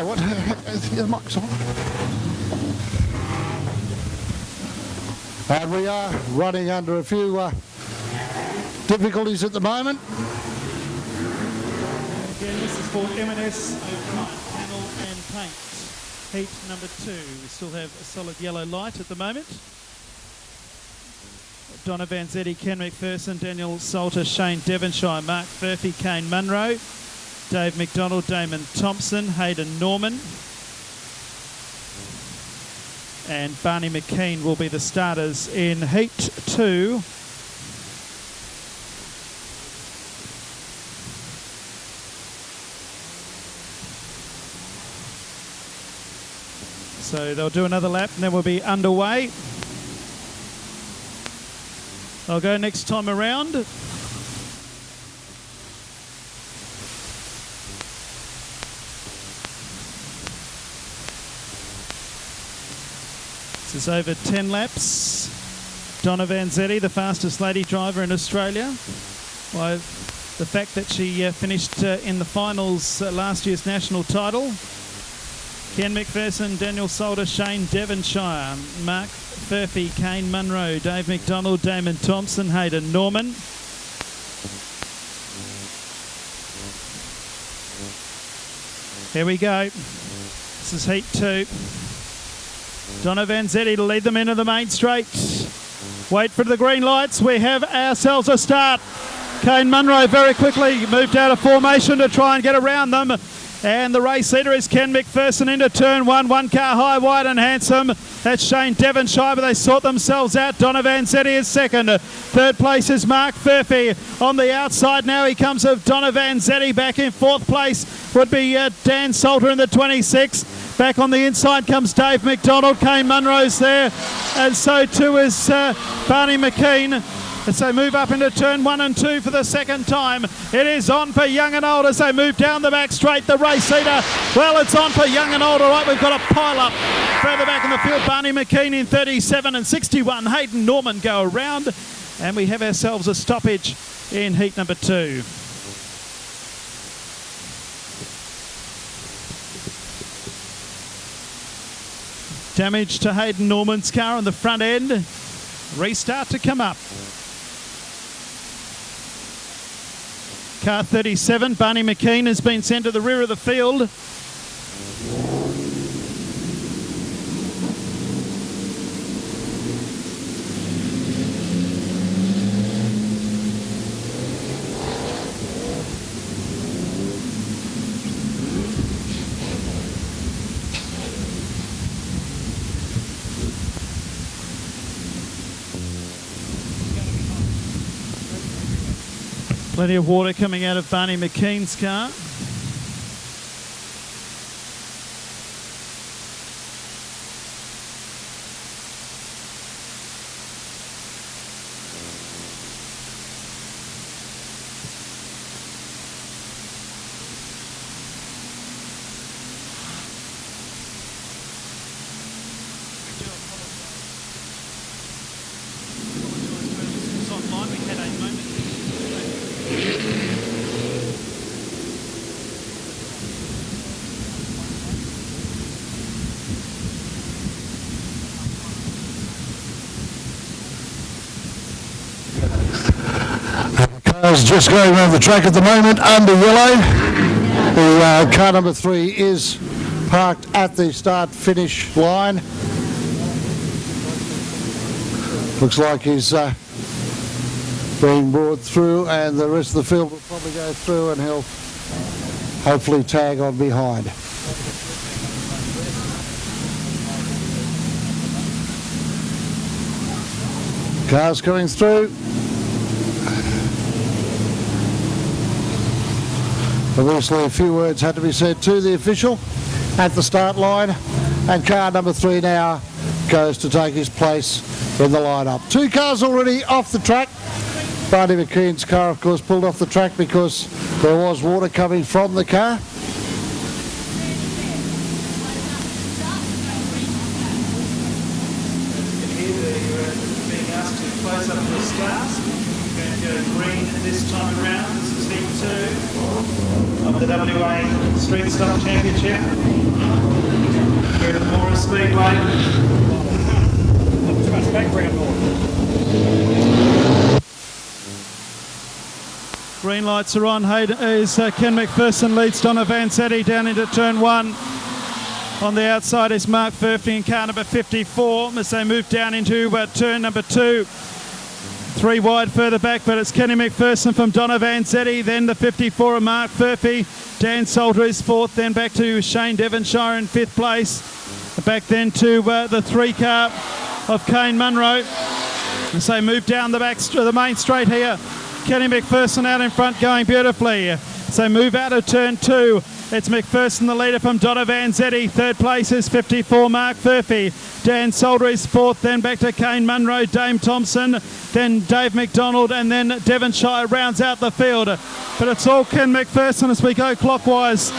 know what? The mic's on. And we are running under a few difficulties at the moment. Again, this is for M&S O'Brien Panel and Paint. Heat number 2. We still have a solid yellow light at the moment. Donna Vanzetti, Ken McPherson, Daniel Salter, Shane Devonshire, Mark Furphy, Kane Munro, Dave McDonald, Damon Thompson, Hayden Norman, and Barney McKean will be the starters in Heat 2. So they'll do another lap and then we'll be underway. I'll go next time around. This is over 10 laps. Donna Vanzetti, the fastest lady driver in Australia. Well, the fact that she finished in the finals last year's national title. Ken McPherson, Daniel Salter, Shane Devonshire, Mark Furphy, Kane Munro, Dave McDonald, Damon Thompson, Hayden Norman. Here we go. This is Heat 2. Donna Vanzetti to lead them into the main straight. Wait for the green lights. We have ourselves a start. Kane Munro very quickly moved out of formation to try and get around them. And the race leader is Ken McPherson into turn 1. One car high, wide and handsome. That's Shane Devonshire, but they sort themselves out. Donna Vanzetti is second. Third place is Mark Furphy. On the outside now he comes of Donna Vanzetti. Back in fourth place would be Dan Salter in the 26. Back on the inside comes Dave McDonald. Kane Munro's there. And so too is Barney McKean. As they move up into turn 1 and 2 for the second time. It is on for young and old as they move down the back straight. The race leader, well, it's on for young and old. All right, we've got a pile up further back in the field. Barney McKean in 37 and 61. Hayden Norman go around. And we have ourselves a stoppage in heat number 2. Damage to Hayden Norman's car on the front end. Restart to come up. Car 37, Barney McKean, has been sent to the rear of the field. Plenty of water coming out of Barney McKean's car. Cars just going around the track at the moment under yellow. The car number 3 is parked at the start-finish line. Looks like he's being brought through, and the rest of the field will probably go through, and he'll hopefully tag on behind. Cars coming through. Obviously a few words had to be said to the official at the start line, and car number 3 now goes to take his place in the lineup. 2 cars already off the track. Barney McKean's car, of course, pulled off the track because there was water coming from the car. Being asked to close up the stars. We're going to go green this time around. This is Heat 2 of the WA Street Stock Championship here at the Moora Speedway. Green lights are on. Hayden is Ken McPherson leads Donna Vanzetti down into turn 1. On the outside is Mark Furphy in car number 54 as they move down into turn number 2. 3 wide further back, but it's Kenny McPherson from Donna Vanzetti, then the 54 of Mark Furphy. Dan Salter is 4th, then back to Shane Devonshire in 5th place. Back then to the 3 car of Kane Munro. As they move down the main straight here. Kenny McPherson out in front going beautifully. So move out of turn 2. It's McPherson, the leader from Donna Vanzetti. 3rd place is 54 Mark Furphy. Dan Salter is 4th, then back to Kane Munro, Dame Thompson, then Dave McDonald, and then Devonshire rounds out the field. But it's all Ken McPherson as we go clockwise.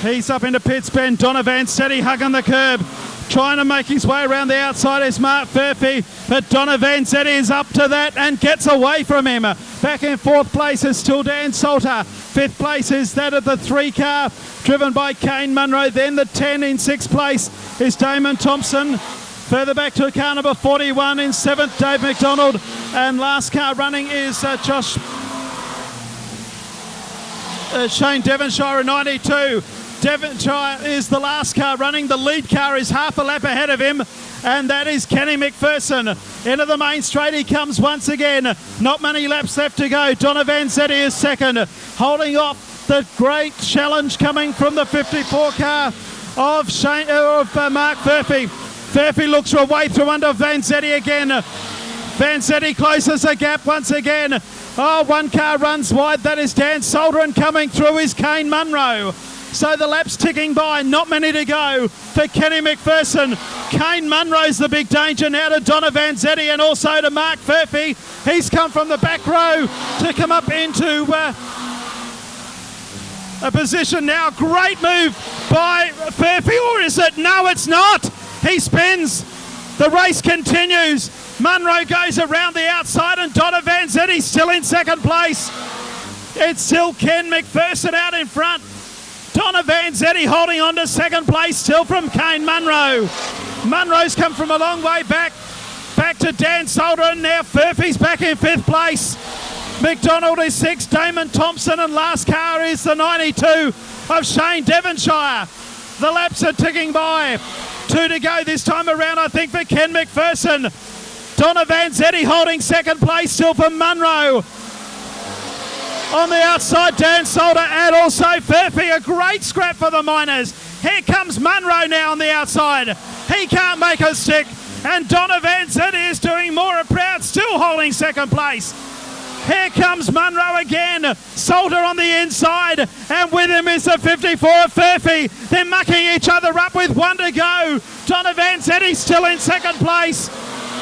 He's up into pits bend. Donna Vanzetti hugging the curb. Trying to make his way around the outside is Mark Furphy, but Donna Vanzetti is up to that and gets away from him. Back in 4th place is still Dan Salter. 5th place is that of the 3 car, driven by Kane Munro. Then the 10 in 6th place is Damon Thompson. Further back to car number 41 in 7th, Dave McDonald. And last car running is Shane Devonshire in 92. Devonshire is the last car running. The lead car is half a lap ahead of him, and that is Kenny McPherson. Into the main straight he comes once again. Not many laps left to go. Donna Vanzetti is 2nd, holding off the great challenge coming from the 54 car of Mark Furphy. Furphy looks for a way through under Vanzetti again. Vanzetti closes the gap once again. Oh, 1 car runs wide. That is Dan Salter, and coming through is Kane Munro. So the lap's ticking by, not many to go for Kenny McPherson. Kane Munro's the big danger now to Donna Vanzetti and also to Mark Furphy. He's come from the back row to come up into a position now. Great move by Furphy, or is it? No, it's not. He spins. The race continues. Munro goes around the outside and Donna Vanzetti still in 2nd place. It's still Ken McPherson out in front. Donna Vanzetti holding on to 2nd place still from Kane Munro. Munro's come from a long way back to Dan Salter, and now Furphy's back in 5th place. McDonald is 6th, Damon Thompson, and last car is the 92 of Shane Devonshire. The laps are ticking by. 2 to go this time around, I think, for Ken McPherson. Donna Vanzetti holding 2nd place still for Munro. On the outside, Dan Salter and also Furphy. A great scrap for the Miners. Here comes Munro now on the outside. He can't make a stick. And Donna Vanzetti is doing Moora proud, still holding 2nd place. Here comes Munro again. Salter on the inside. And with him is the 54 of Furphy. They're mucking each other up with 1 to go. Donna Vanzetti still in 2nd place.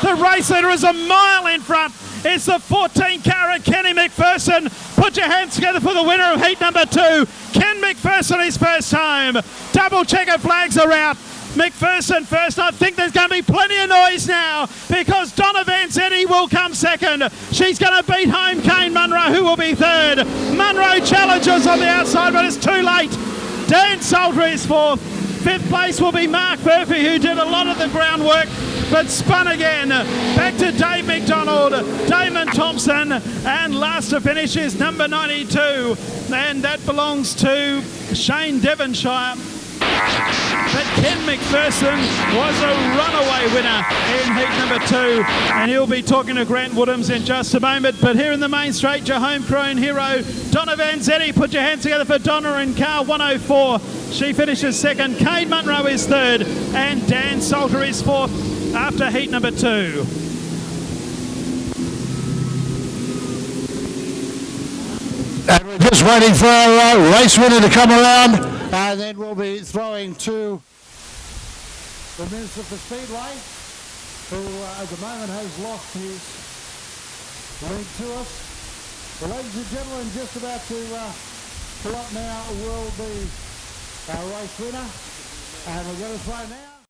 The race leader is a mile in front. It's the 14 car of Kenny McPherson. Put your hands together for the winner of heat number 2. Ken McPherson is first home. Double checker flags are out. McPherson first. I think there's going to be plenty of noise now because Donna Vanzetti will come 2nd. She's going to beat home Kane Munro, who will be 3rd. Munro challenges on the outside, but it's too late. Dan Salter is 4th. 5th place will be Mark Furphy, who did a lot of the groundwork but spun again. Back to Dave McDonald, Damon Thompson, and last to finish is number 92, and that belongs to Shane Devonshire. But Ken McPherson was a runaway winner in heat number 2, and he'll be talking to Grant Woodhams in just a moment. But here in the main straight, your homegrown hero, Donna Vanzetti. Put your hands together for Donna in car 104. She finishes 2nd. Kane Munro is 3rd, and Dan Salter is 4th after heat number 2. And we're just waiting for our race winner to come around, and then we'll be throwing to the Minister for Speedway, who at the moment has lost his lead to us. Well, ladies and gentlemen, just about to pull up now will be our race winner, and we're going to throw now.